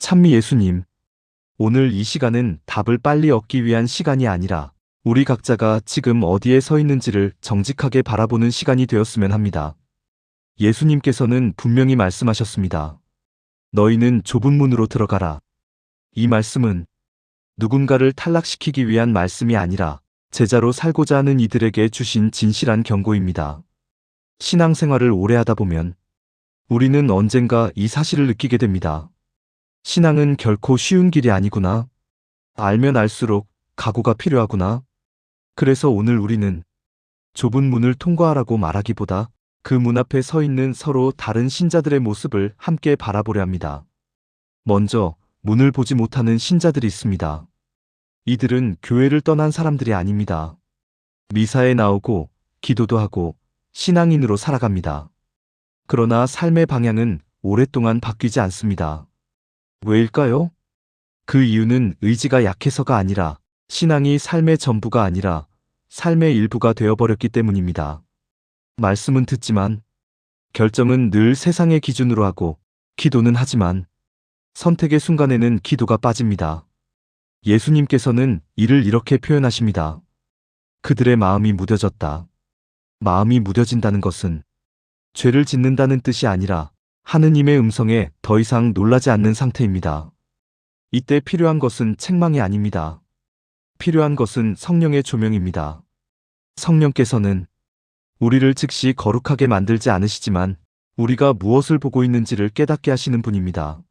찬미 예수님, 오늘 이 시간은 답을 빨리 얻기 위한 시간이 아니라 우리 각자가 지금 어디에 서 있는지를 정직하게 바라보는 시간이 되었으면 합니다. 예수님께서는 분명히 말씀하셨습니다. 너희는 좁은 문으로 들어가라. 이 말씀은 누군가를 탈락시키기 위한 말씀이 아니라 제자로 살고자 하는 이들에게 주신 진실한 경고입니다. 신앙생활을 오래 하다 보면 우리는 언젠가 이 사실을 느끼게 됩니다. 신앙은 결코 쉬운 길이 아니구나. 알면 알수록 각오가 필요하구나. 그래서 오늘 우리는 좁은 문을 통과하라고 말하기보다 그 문 앞에 서 있는 서로 다른 신자들의 모습을 함께 바라보려 합니다. 먼저 문을 보지 못하는 신자들이 있습니다. 이들은 교회를 떠난 사람들이 아닙니다. 미사에 나오고 기도도 하고 신앙인으로 살아갑니다. 그러나 삶의 방향은 오랫동안 바뀌지 않습니다. 왜일까요? 그 이유는 의지가 약해서가 아니라 신앙이 삶의 전부가 아니라 삶의 일부가 되어버렸기 때문입니다. 말씀은 듣지만 결정은 늘 세상의 기준으로 하고 기도는 하지만 선택의 순간에는 기도가 빠집니다. 예수님께서는 이를 이렇게 표현하십니다. 그들의 마음이 무뎌졌다. 마음이 무뎌진다는 것은 죄를 짓는다는 뜻이 아니라 하느님의 음성에 더 이상 놀라지 않는 상태입니다. 이때 필요한 것은 책망이 아닙니다. 필요한 것은 성령의 조명입니다. 성령께서는 우리를 즉시 거룩하게 만들지 않으시지만 우리가 무엇을 보고 있는지를 깨닫게 하시는 분입니다.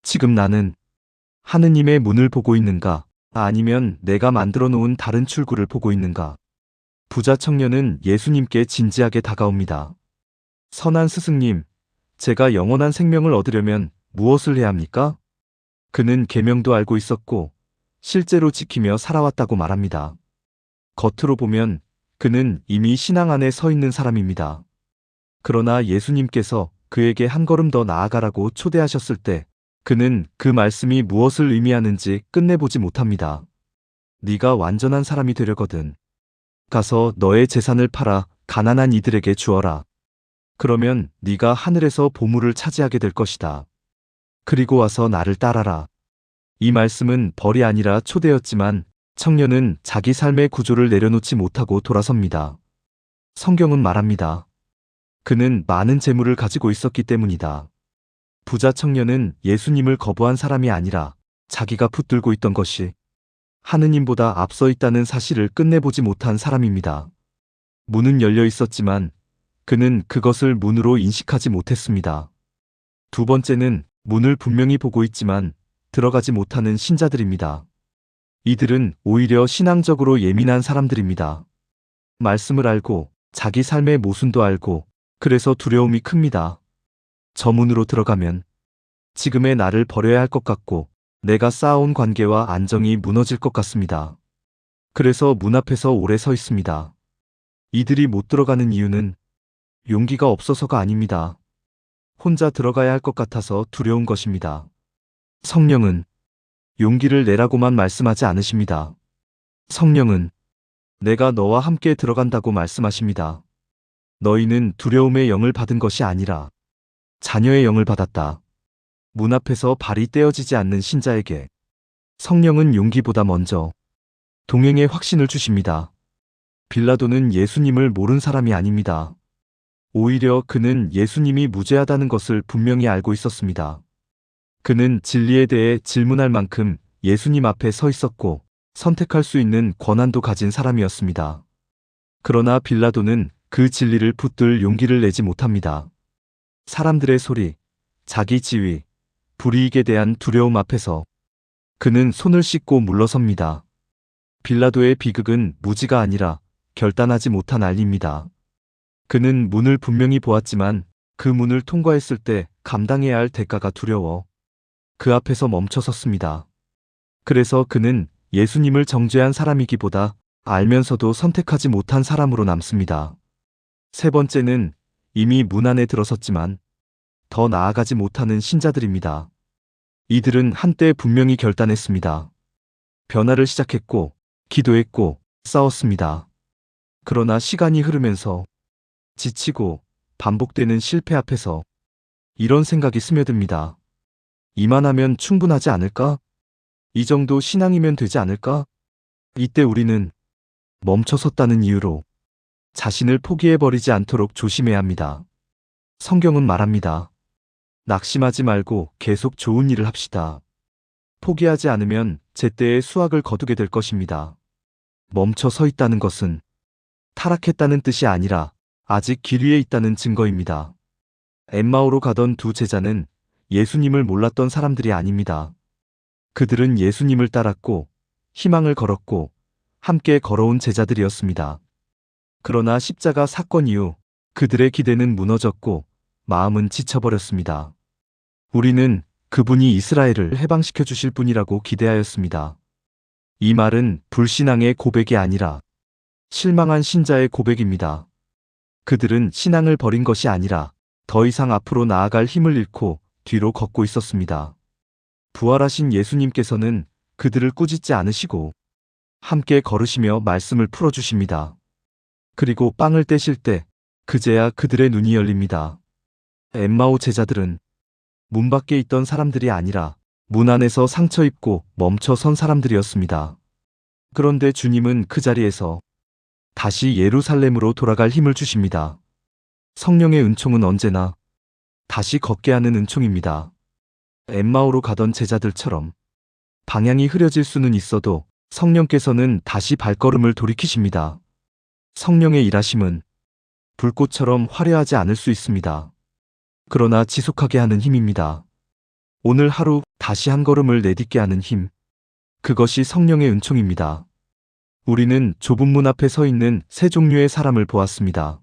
지금 나는 하느님의 문을 보고 있는가? 아니면 내가 만들어 놓은 다른 출구를 보고 있는가? 부자 청년은 예수님께 진지하게 다가옵니다. 선한 스승님, 제가 영원한 생명을 얻으려면 무엇을 해야 합니까? 그는 계명도 알고 있었고 실제로 지키며 살아왔다고 말합니다. 겉으로 보면 그는 이미 신앙 안에 서 있는 사람입니다. 그러나 예수님께서 그에게 한 걸음 더 나아가라고 초대하셨을 때 그는 그 말씀이 무엇을 의미하는지 끝내보지 못합니다. 네가 완전한 사람이 되려거든. 가서 너의 재산을 팔아 가난한 이들에게 주어라. 그러면 네가 하늘에서 보물을 차지하게 될 것이다. 그리고 와서 나를 따라라. 이 말씀은 벌이 아니라 초대였지만 청년은 자기 삶의 구조를 내려놓지 못하고 돌아섭니다. 성경은 말합니다. 그는 많은 재물을 가지고 있었기 때문이다. 부자 청년은 예수님을 거부한 사람이 아니라 자기가 붙들고 있던 것이 하느님보다 앞서 있다는 사실을 끝내보지 못한 사람입니다. 문은 열려 있었지만 그는 그것을 문으로 인식하지 못했습니다. 두 번째는 문을 분명히 보고 있지만 들어가지 못하는 신자들입니다. 이들은 오히려 신앙적으로 예민한 사람들입니다. 말씀을 알고 자기 삶의 모순도 알고 그래서 두려움이 큽니다. 저 문으로 들어가면 지금의 나를 버려야 할 것 같고 내가 쌓아온 관계와 안정이 무너질 것 같습니다. 그래서 문 앞에서 오래 서 있습니다. 이들이 못 들어가는 이유는 용기가 없어서가 아닙니다. 혼자 들어가야 할 것 같아서 두려운 것입니다. 성령은 용기를 내라고만 말씀하지 않으십니다. 성령은 내가 너와 함께 들어간다고 말씀하십니다. 너희는 두려움의 영을 받은 것이 아니라 자녀의 영을 받았다. 문 앞에서 발이 떼어지지 않는 신자에게 성령은 용기보다 먼저 동행의 확신을 주십니다. 빌라도는 예수님을 모른 사람이 아닙니다. 오히려 그는 예수님이 무죄하다는 것을 분명히 알고 있었습니다. 그는 진리에 대해 질문할 만큼 예수님 앞에 서 있었고 선택할 수 있는 권한도 가진 사람이었습니다. 그러나 빌라도는 그 진리를 붙들 용기를 내지 못합니다. 사람들의 소리, 자기 지위, 불이익에 대한 두려움 앞에서 그는 손을 씻고 물러섭니다. 빌라도의 비극은 무지가 아니라 결단하지 못한 알리입니다. 그는 문을 분명히 보았지만 그 문을 통과했을 때 감당해야 할 대가가 두려워 그 앞에서 멈춰섰습니다. 그래서 그는 예수님을 정죄한 사람이기보다 알면서도 선택하지 못한 사람으로 남습니다. 세 번째는 이미 문 안에 들어섰지만 더 나아가지 못하는 신자들입니다. 이들은 한때 분명히 결단했습니다. 변화를 시작했고 기도했고 싸웠습니다. 그러나 시간이 흐르면서 지치고 반복되는 실패 앞에서 이런 생각이 스며듭니다. 이만하면 충분하지 않을까? 이 정도 신앙이면 되지 않을까? 이때 우리는 멈춰섰다는 이유로 자신을 포기해버리지 않도록 조심해야 합니다. 성경은 말합니다. 낙심하지 말고 계속 좋은 일을 합시다. 포기하지 않으면 제때의 수확을 거두게 될 것입니다. 멈춰 서 있다는 것은 타락했다는 뜻이 아니라 아직 길 위에 있다는 증거입니다. 엠마오로 가던 두 제자는 예수님을 몰랐던 사람들이 아닙니다. 그들은 예수님을 따랐고 희망을 걸었고 함께 걸어온 제자들이었습니다. 그러나 십자가 사건 이후 그들의 기대는 무너졌고 마음은 지쳐버렸습니다. 우리는 그분이 이스라엘을 해방시켜 주실 분이라고 기대하였습니다. 이 말은 불신앙의 고백이 아니라 실망한 신자의 고백입니다. 그들은 신앙을 버린 것이 아니라 더 이상 앞으로 나아갈 힘을 잃고 뒤로 걷고 있었습니다. 부활하신 예수님께서는 그들을 꾸짖지 않으시고 함께 걸으시며 말씀을 풀어주십니다. 그리고 빵을 떼실 때 그제야 그들의 눈이 열립니다. 엠마오 제자들은 문 밖에 있던 사람들이 아니라 문 안에서 상처 입고 멈춰 선 사람들이었습니다. 그런데 주님은 그 자리에서 다시 예루살렘으로 돌아갈 힘을 주십니다. 성령의 은총은 언제나 다시 걷게 하는 은총입니다. 엠마오로 가던 제자들처럼 방향이 흐려질 수는 있어도 성령께서는 다시 발걸음을 돌이키십니다. 성령의 일하심은 불꽃처럼 화려하지 않을 수 있습니다. 그러나 지속하게 하는 힘입니다. 오늘 하루 다시 한 걸음을 내딛게 하는 힘. 그것이 성령의 은총입니다. 우리는 좁은 문 앞에 서 있는 세 종류의 사람을 보았습니다.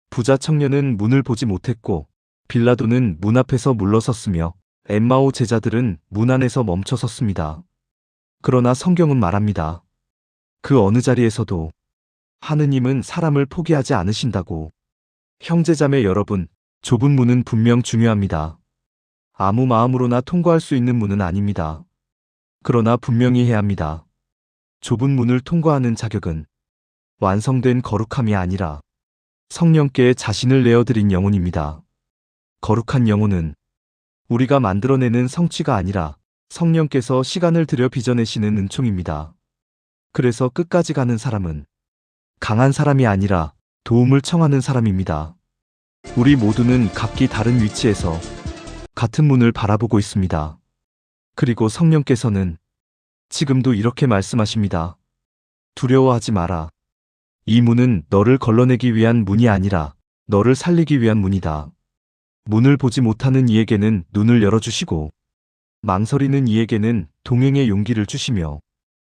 부자 청년은 문을 보지 못했고 빌라도는 문 앞에서 물러섰으며 엠마오 제자들은 문 안에서 멈춰 섰습니다. 그러나 성경은 말합니다. 그 어느 자리에서도 하느님은 사람을 포기하지 않으신다고. 형제자매 여러분, 좁은 문은 분명 중요합니다. 아무 마음으로나 통과할 수 있는 문은 아닙니다. 그러나 분명히 해야 합니다. 좁은 문을 통과하는 자격은 완성된 거룩함이 아니라 성령께 자신을 내어드린 영혼입니다. 거룩한 영혼은 우리가 만들어내는 성취가 아니라 성령께서 시간을 들여 빚어내시는 은총입니다. 그래서 끝까지 가는 사람은 강한 사람이 아니라 도움을 청하는 사람입니다. 우리 모두는 각기 다른 위치에서 같은 문을 바라보고 있습니다. 그리고 성령께서는 지금도 이렇게 말씀하십니다. 두려워하지 마라. 이 문은 너를 걸러내기 위한 문이 아니라 너를 살리기 위한 문이다. 문을 보지 못하는 이에게는 눈을 열어주시고 망설이는 이에게는 동행의 용기를 주시며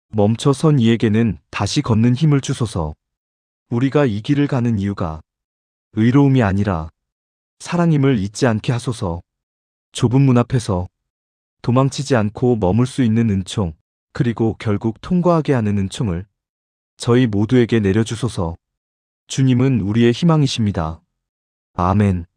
멈춰 선 이에게는 다시 걷는 힘을 주소서. 우리가 이 길을 가는 이유가 의로움이 아니라 사랑임을 잊지 않게 하소서. 좁은 문 앞에서 도망치지 않고 머물 수 있는 은총, 그리고 결국 통과하게 하는 은총을 저희 모두에게 내려주소서. 주님은 우리의 희망이십니다. 아멘.